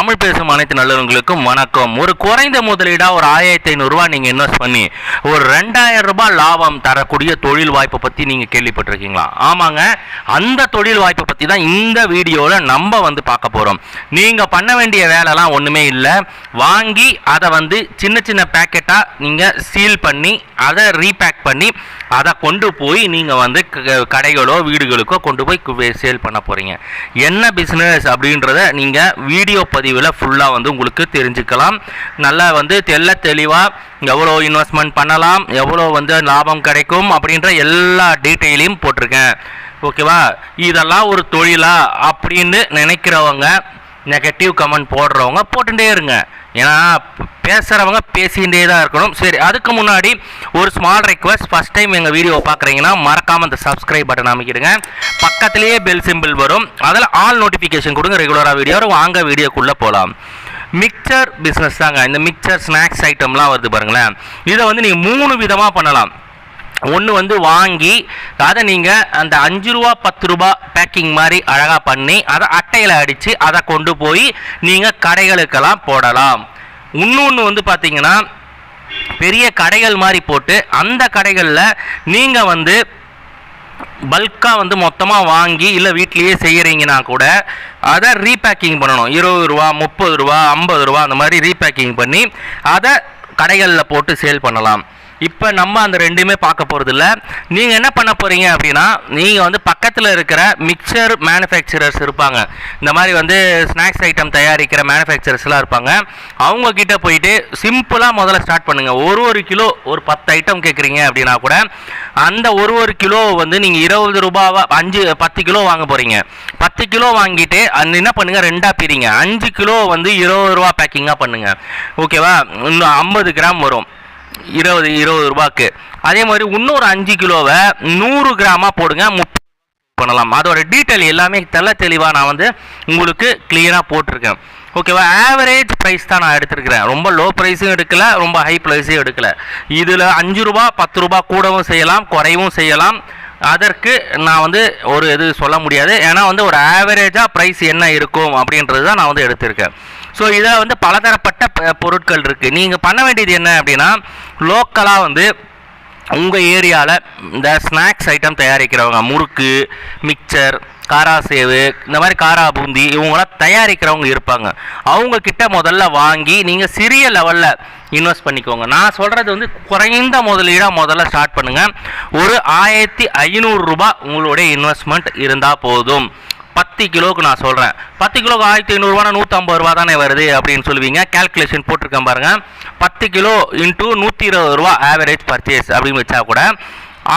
தமிழ் பேசும் அனைத்து நல்லவங்களுக்கும் வணக்கம். ஒரு குறைந்த முதலீடா ஒரு 1500 ரூபாய் நீங்க இன்வெஸ்ட் பண்ணி ஒரு 2000 ரூபாய் லாபம் தரக்கூடிய தொழில் வாய்ப்பை பத்தி நீங்க கேள்விப்பட்டிருக்கீங்களா? ஆமாங்க, அந்த தொழில் வாய்ப்பை பத்தி தான் இந்த வீடியோல நம்ம பார்க்க போறோம். நீங்க பண்ண வேண்டிய வேலைலாம் ஒண்ணுமே இல்லை. வாங்கி அதை சின்ன சின்ன பேக்கெட்டா நீங்க சீல் பண்ணி அதை ரீபேக் பண்ணி அதை கொண்டு போய் நீங்கள் கடைகளோ வீடுகளுக்கோ கொண்டு போய் சேல் பண்ண போகிறீங்க. என்ன பிஸ்னஸ் அப்படின்றத நீங்கள் வீடியோ பதிவில் ஃபுல்லாக உங்களுக்கு தெரிஞ்சுக்கலாம். நல்லா தெளிவாக எவ்வளோ இன்வெஸ்ட்மெண்ட் பண்ணலாம், எவ்வளோ லாபம் கிடைக்கும் அப்படின்ற எல்லா டீட்டெயிலையும் போட்டிருக்கேன். ஓகேவா? இதெல்லாம் ஒரு தொழிலா அப்படின்னு நினைக்கிறவங்க, நெகட்டிவ் கமெண்ட் போடுறவங்க போட்டுட்டே இருங்க. ஏன்னா பேசுகிறவங்க பேசிகிட்டே தான் இருக்கணும். சரி, அதுக்கு முன்னாடி ஒரு ஸ்மால் ரெக்வஸ்ட். ஃபஸ்ட் டைம் எங்கள் வீடியோவை பார்க்குறீங்கன்னா மறக்காமல் அந்த சப்ஸ்கிரைப் பட்டன் அமைக்கிடுங்க. பக்கத்துலேயே பெல் சிம்பிள் வரும், அதில் ஆல் நோட்டிஃபிகேஷன் கொடுங்க. ரெகுலராக வீடியோ வாங்க வீடியோக்குள்ளே போகலாம். மிக்சர் பிஸ்னஸ் தாங்க. இந்த மிக்சர் ஸ்நாக்ஸ் ஐட்டம்லாம் வருது பாருங்களேன். இதை நீங்கள் 3 விதமாக பண்ணலாம். ஒன்று வாங்கி அதை நீங்கள் அந்த 5 ரூபா 10 ரூபா பேக்கிங் மாதிரி அழகாக பண்ணி அதை அட்டையில் அடித்து அதை கொண்டு போய் நீங்கள் கடைகளுக்கெல்லாம் போடலாம். இன்னொன்று பார்த்தீங்கன்னா பெரிய கடைகள் மாதிரி போட்டு அந்த கடைகளில் நீங்கள் பல்காக மொத்தமாக வாங்கி இல்லை வீட்லேயே செய்கிறீங்கன்னா கூட அதை ரீபேக்கிங் பண்ணணும். 20 ரூபா 30 ரூபா 50 ரூபா அந்த மாதிரி ரீபேக்கிங் பண்ணி அதை கடைகளில் போட்டு சேல் பண்ணலாம். இப்போ நம்ம அந்த ரெண்டுமே பார்க்க போகிறது இல்லை. நீங்கள் என்ன பண்ண போகிறீங்க அப்படின்னா, நீங்கள் பக்கத்தில் இருக்கிற மிக்சர் மேனுஃபேக்சரர்ஸ் இருப்பாங்க. இந்த மாதிரி ஸ்நாக்ஸ் ஐட்டம் தயாரிக்கிற மேனுஃபேக்சரர்ஸ்லாம் இருப்பாங்க. அவங்கக்கிட்ட போயிட்டு சிம்பிளாக முதல்ல ஸ்டார்ட் பண்ணுங்கள். ஒரு கிலோ ஒரு 10 ஐட்டம் கேட்குறீங்க அப்படின்னா கூட அந்த ஒரு கிலோ நீங்கள் 20 ரூபாவா 10 கிலோ வாங்க போகிறீங்க. 10 கிலோ வாங்கிட்டு என்ன பண்ணுங்கள், 2ஆக பிரிங்க. 5 கிலோ 20 ரூபா பேக்கிங்காக பண்ணுங்கள். ஓகேவா? இன்னும் 50 கிராம் வரும் 20 ரூபாய்க்கு. அதே மாதிரி இன்னொரு 5 கிலோவை 100 கிராமாக போடுங்க. 30 பண்ணலாம். அதோட டீட்டெயில் எல்லாமே தெளிவாக நான் உங்களுக்கு கிளியராக போட்டிருக்கேன். ஓகேவா? ஆவரேஜ் ப்ரைஸ் தான் நான் எடுத்துருக்கிறேன். ரொம்ப லோ ப்ரைஸும் எடுக்கலை, ரொம்ப ஹை ப்ரைஸும் எடுக்கலை. இதில் 5 ரூபா 10 ரூபா கூடவும் செய்யலாம், குறையவும் செய்யலாம். அதற்கு நான் ஒரு இது சொல்ல முடியாது. ஏன்னா ஒரு ஆவரேஜாக ப்ரைஸ் என்ன இருக்கும் அப்படின்றது தான் நான் எடுத்திருக்கேன். ஸோ இதில் பலதரப்பட்ட பொருட்கள் இருக்குது. நீங்கள் பண்ண வேண்டியது என்ன அப்படின்னா, லோக்கலாக உங்கள் ஏரியாவில் இந்த ஸ்நாக்ஸ் ஐட்டம் தயாரிக்கிறவங்க, முறுக்கு, மிக்சர், காராசேவு, இந்த மாதிரி காரா பூந்தி, இவங்களாம் தயாரிக்கிறவங்க இருப்பாங்க. அவங்கக்கிட்ட முதல்ல வாங்கி நீங்கள் சிறிய லெவலில் இன்வெஸ்ட் பண்ணிக்கோங்க. நான் சொல்கிறது குறைந்த முதலீடாக முதல்ல ஸ்டார்ட் பண்ணுங்கள். ஒரு 1500 ரூபாய் உங்களுடைய இன்வெஸ்ட்மெண்ட் இருந்தால் போதும். 10 கிலோவுக்கு நான் சொல்கிறேன். 10 கிலோக்கு 1500 ரூபானா 150 ரூபா தானே வருது அப்படின்னு சொல்லுவீங்க. கேல்குலேஷன் போட்டிருக்கேன் பாருங்கள். 10 கிலோ இன்ட்டு 120 ரூபா ஆவரேஜ் பர்ச்சேஸ் அப்படின்னு வச்சா கூட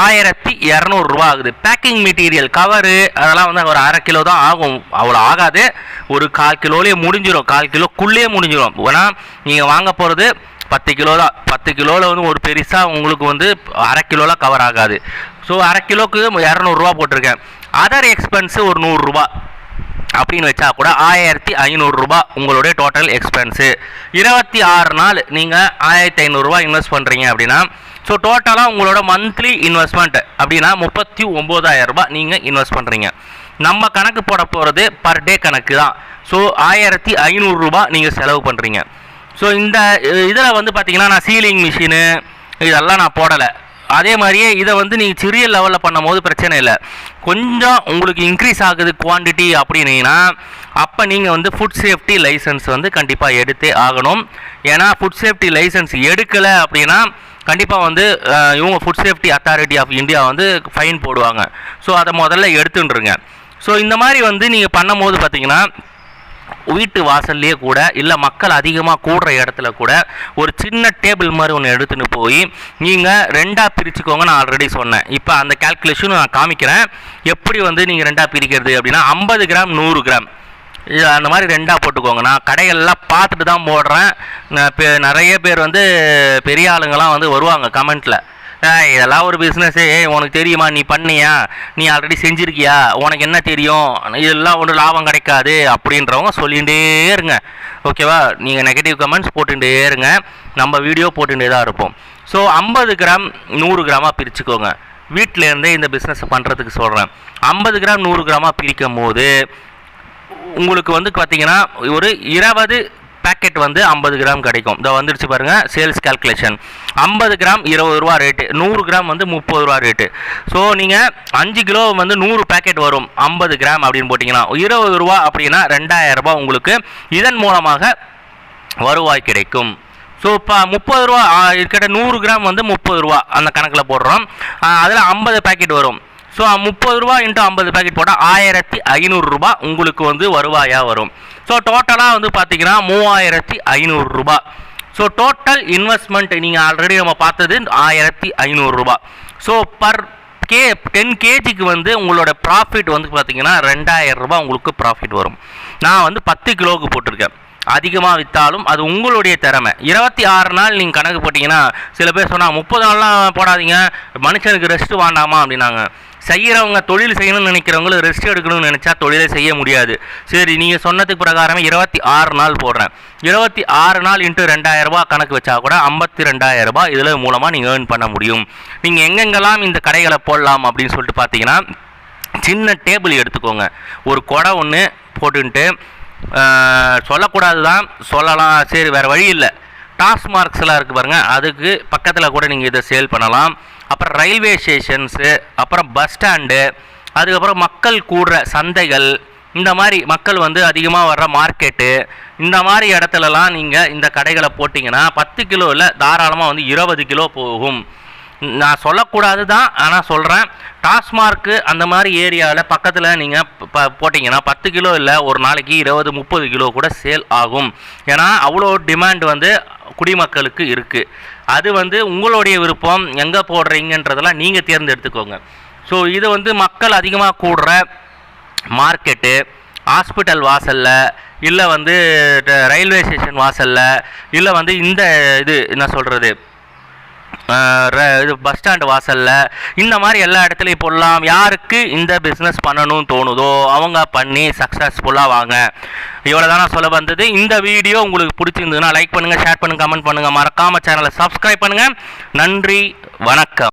1200 ரூபா ஆகுது. பேக்கிங் மெட்டீரியல், கவரு, அதெல்லாம் ஒரு 1/2 கிலோ தான் ஆகும். அவ்வளோ ஆகாது. ஒரு 1/4 கிலோலேயே முடிஞ்சிடும். 1/4 கிலோக்குள்ளேயே முடிஞ்சிடும். ஏன்னா நீங்கள் வாங்க போகிறது 10 கிலோ தான். 10 கிலோவில் ஒரு பெருசாக உங்களுக்கு 1/2 கிலோலாம் கவர் ஆகாது. ஸோ 1/2 கிலோக்கு 200 ரூபா போட்டிருக்கேன். அதர் எக்ஸ்பென்ஸு ஒரு 100 ரூபா அப்படின்னு வச்சா கூட 1500 ரூபா உங்களுடைய டோட்டல் எக்ஸ்பென்ஸு. 26 நாள் நீங்கள் 1500 ரூபா இன்வெஸ்ட் பண்ணுறீங்க அப்படின்னா, ஸோ டோட்டலாக உங்களோட மந்த்லி இன்வெஸ்ட்மெண்ட் அப்படின்னா 39,000 ரூபாய் நீங்கள் இன்வெஸ்ட் பண்ணுறீங்க. நம்ம கணக்கு போட போகிறது பர் டே கணக்கு தான். ஸோ 1500 ரூபாய் நீங்கள் செலவு பண்ணுறீங்க. ஸோ இந்த இதில் பார்த்தீங்கன்னா நான் சீலிங் மிஷினு இதெல்லாம் நான் போடலை. அதே மாதிரியே இதை நீங்கள் சிறிய லெவலில் பண்ணும் போது பிரச்சனை இல்லை. கொஞ்சம் உங்களுக்கு இன்க்ரீஸ் ஆகுது குவான்டிட்டி அப்படின்னீங்கன்னா அப்போ நீங்கள் ஃபுட் சேஃப்டி லைசன்ஸ் கண்டிப்பாக எடுத்தே ஆகணும். ஏன்னா ஃபுட் சேஃப்டி லைசன்ஸ் எடுக்கலை அப்படின்னா கண்டிப்பாக இவங்க food safety authority of India fine போடுவாங்க. ஸோ அதை முதல்ல எடுத்துட்டுருங்க. ஸோ இந்த மாதிரி நீங்கள் பண்ணும் போது பார்த்தீங்கன்னா வீட்டு வாசல்லையே கூட இல்லை மக்கள் அதிகமாக கூடுற இடத்துல கூட ஒரு சின்ன டேபிள் மாதிரி ஒன்று எடுத்துன்னு போய் நீங்கள் 2ஆக பிரிச்சுக்கோங்க. நான் ஆல்ரெடி சொன்னேன். இப்போ அந்த கேல்குலேஷன் நான் காமிக்கிறேன். எப்படி நீங்கள் 2ஆக பிரிக்கிறது அப்படின்னா 50 கிராம் 100 கிராம் அந்த மாதிரி 2ஆக போட்டுக்கோங்க. நான் கடைகள்லாம் பார்த்துட்டு தான் போடுறேன். நிறைய பேர் பெரிய ஆளுங்கள்லாம் வருவாங்க கமெண்ட்டில், இதெல்லாம் ஒரு பிஸ்னஸ்ஸு, உனக்கு தெரியுமா, நீ பண்ணியா, நீ ஆல்ரெடி செஞ்சுருக்கியா, உனக்கு என்ன தெரியும், இதெல்லாம் ஒன்றும் லாபம் கிடைக்காது அப்படின்றவங்க சொல்லிகிட்டே இருங்க. ஓகேவா? நீங்கள் நெகட்டிவ் கமெண்ட்ஸ் போட்டுகிட்டே இருங்க. நம்ம வீடியோ போட்டுகிட்டே தான் இருப்போம். So 50 gram 100 கிராமாக பிரிச்சுக்கோங்க. வீட்டிலேருந்தே இந்த பிஸ்னஸ் பண்ணுறதுக்கு சொல்கிறேன். 50 கிராம் 100 கிராமாக பிரிக்கும் போது உங்களுக்கு வந்து பார்த்தீங்கன்னா ஒரு 20 பேக்கெட் வந்து 50 கிராம் கிடைக்கும். இதை வந்துடுச்சு பாருங்கள் சேல்ஸ் கேல்குலேஷன். 50 கிராம் 20 ரூபா ரேட்டு, 100 கிராம் வந்து 30 ரூபா ரேட்டு. ஸோ நீங்கள் 5 கிலோ வந்து 100 பேக்கெட் வரும் 50 கிராம் அப்படின்னு போட்டிங்கன்னா 20 ரூபா அப்படின்னா 2000 ரூபா உங்களுக்கு இதன் மூலமாக வருவாய் கிடைக்கும். ஸோ இப்போ 30 ரூபா இருக்கிற 100 கிராம் வந்து 30 ரூபா அந்த கணக்கில் போடுறோம். அதில் 50 பேக்கெட் வரும். ஸோ 30 ரூபா இன்ட்டு 50 பேக்கெட் போட்டால் 1500 ரூபா உங்களுக்கு வந்து வருவாயாக வரும். ஸோ டோட்டலாக வந்து பார்த்தீங்கன்னா 3500 ரூபா. ஸோ டோட்டல் இன்வெஸ்ட்மெண்ட் நீங்கள் ஆல்ரெடி நம்ம பார்த்தது 1500 ரூபா. ஸோ பர் 10 கேஜிக்கு வந்து உங்களோட ப்ராஃபிட் வந்து பார்த்தீங்கன்னா 2000 ரூபா உங்களுக்கு ப்ராஃபிட் வரும். நான் வந்து 10 கிலோவுக்கு போட்டிருக்கேன். அதிகமாக விற்றாலும் அது உங்களுடைய திறமை. 26 நாள் நீங்கள் கணக்கு போட்டிங்கன்னா சில பேர் சொன்னால் 30 நாள்லாம் போடாதீங்க, மனுஷனுக்கு ரெஸ்ட்டு வேண்டாமா அப்படின்னாங்க. செய்கிறவங்க தொழில் செய்யணும்னு நினைக்கிறவங்களுக்கு ரெஸ்ட் எடுக்கணும்னு நினச்சா தொழிலை செய்ய முடியாது. சரி, நீங்கள் சொன்னதுக்கு பிரகாரமே 26 நாள் போடுறேன். 26 நாள் இன்ட்டு 2000 ரூபா கணக்கு வச்சா கூட 52,000 ரூபா இதில் மூலமாக நீங்கள் ஏர்ன் பண்ண முடியும். நீங்கள் எங்கெங்கெல்லாம் இந்த கடைகளை போடலாம் அப்படின்னு சொல்லிட்டு பார்த்தீங்கன்னா, சின்ன டேபிள் எடுத்துக்கோங்க, ஒரு குடை ஒன்று போட்டுன்ட்டு சொல்லக்கூடாது தான் சொல்லலாம், சரி வேறு வழி இல்லை. டாஸ்மார்க்ஸ்லாம் இருக்குது பாருங்கள், அதுக்கு பக்கத்தில் கூட நீங்கள் இதை சேல் பண்ணலாம். அப்புறம் ரயில்வே ஸ்டேஷன்ஸு, அப்புறம் பஸ் ஸ்டாண்டு, அதுக்கப்புறம் மக்கள் கூடுற சந்தைகள், இந்த மாதிரி மக்கள் வந்து அதிகமாக வர்ற மார்க்கெட்டு, இந்த மாதிரி இடத்துலலாம் நீங்கள் இந்த கடைகளை போட்டிங்கன்னா 10 கிலோவில் தாராளமாக வந்து 20 கிலோ போகும். நான் சொல்லக்கூடாது தான், ஆனால் சொல்கிறேன். டாஸ்மார்க்கு அந்த மாதிரி ஏரியாவில் பக்கத்தில் நீங்கள் போட்டிங்கன்னா 10 கிலோ இல்லை, ஒரு நாளைக்கு 20-30 கிலோ கூட சேல் ஆகும். ஏன்னா அவ்வளோ டிமாண்ட் வந்து குடிமக்களுக்கு இருக்குது. அது வந்து உங்களுடைய விருப்பம், எங்கே போடுறீங்கன்றதெல்லாம் நீங்கள் தேர்ந்தெடுத்துக்கோங்க. ஸோ இது வந்து மக்கள் அதிகமாக கூடுற மார்க்கெட்டு, ஹாஸ்பிட்டல் வாசலில், இல்லை வந்து ரயில்வே ஸ்டேஷன் வாசலில், இல்லை வந்து இந்த இது என்ன சொல்கிறது இது பஸ் ஸ்டாண்டு வாசலில், இந்த மாதிரி எல்லா இடத்துலையும் போடலாம். யாருக்கு இந்த பிஸ்னஸ் பண்ணணும்னு தோணுதோ அவங்க பண்ணி சக்ஸஸ்ஃபுல்லாக வாங்க. இவ்வளோ தானே சொல்ல வந்தது. இந்த வீடியோ உங்களுக்கு பிடிச்சிருந்ததுன்னா லைக் பண்ணுங்கள், ஷேர் பண்ணுங்கள், கமெண்ட் பண்ணுங்கள். மறக்காமல் சேனலை சப்ஸ்கிரைப் பண்ணுங்கள். நன்றி, வணக்கம்.